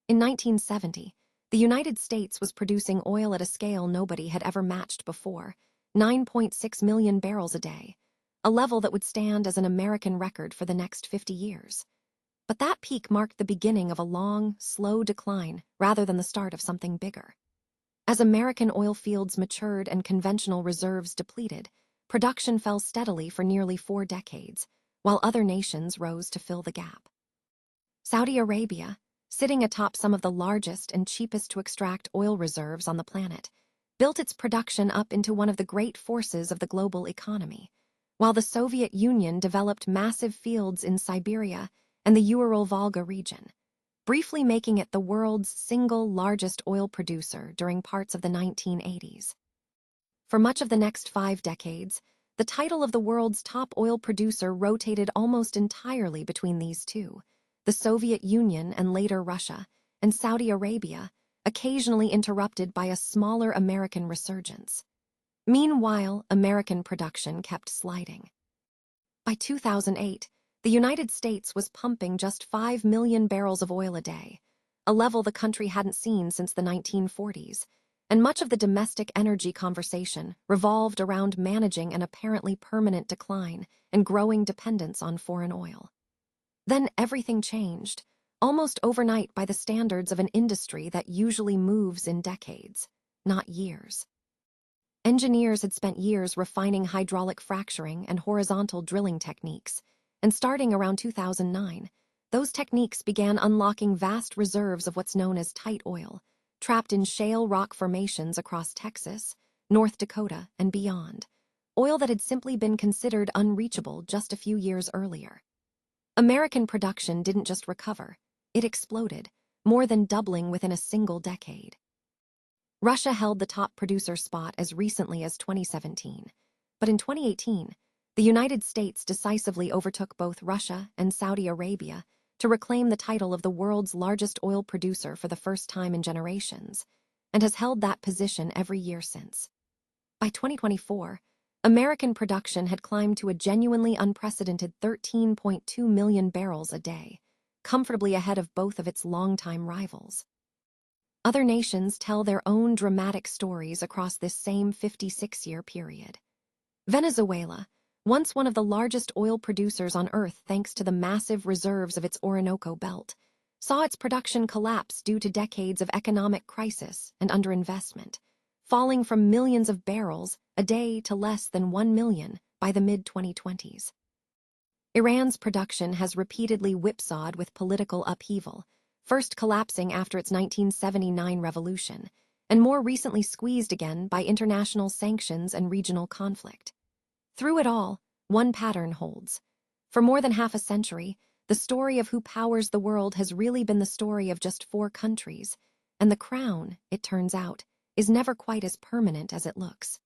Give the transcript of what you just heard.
In 1970, the United States was producing oil at a scale nobody had ever matched before, 9.6 million barrels a day, a level that would stand as an American record for the next 50 years. But that peak marked the beginning of a long, slow decline rather than the start of something bigger. As American oil fields matured and conventional reserves depleted, production fell steadily for nearly 4 decades, while other nations rose to fill the gap. Saudi Arabia, sitting atop some of the largest and cheapest to extract oil reserves on the planet, built its production up into one of the great forces of the global economy, while the Soviet Union developed massive fields in Siberia and the Ural-Volga region, briefly making it the world's single largest oil producer during parts of the 1980s. For much of the next 5 decades, the title of the world's top oil producer rotated almost entirely between these two, the Soviet Union and later Russia, and Saudi Arabia, occasionally interrupted by a smaller American resurgence. Meanwhile, American production kept sliding. By 2008, the United States was pumping just 5 million barrels of oil a day, a level the country hadn't seen since the 1940s, and much of the domestic energy conversation revolved around managing an apparently permanent decline and growing dependence on foreign oil. Then everything changed, almost overnight by the standards of an industry that usually moves in decades, not years. Engineers had spent years refining hydraulic fracturing and horizontal drilling techniques, and starting around 2009, those techniques began unlocking vast reserves of what's known as tight oil, trapped in shale rock formations across Texas, North Dakota, and beyond, oil that had simply been considered unreachable just a few years earlier. American production didn't just recover, it exploded, more than doubling within a single decade. Russia held the top producer spot as recently as 2017, but in 2018, the United States decisively overtook both Russia and Saudi Arabia to reclaim the title of the world's largest oil producer for the first time in generations, and has held that position every year since. By 2024, American production had climbed to a genuinely unprecedented 13.2 million barrels a day, comfortably ahead of both of its longtime rivals. Other nations tell their own dramatic stories across this same 56-year period. Venezuela, once one of the largest oil producers on Earth thanks to the massive reserves of its Orinoco Belt, saw its production collapse due to decades of economic crisis and underinvestment, falling from millions of barrels a day to less than 1 million by the mid-2020s. Iran's production has repeatedly whipsawed with political upheaval, first collapsing after its 1979 revolution, and more recently squeezed again by international sanctions and regional conflict. Through it all, one pattern holds. For more than half a century, the story of who powers the world has really been the story of just 4 countries, and the crown, it turns out, is never quite as permanent as it looks.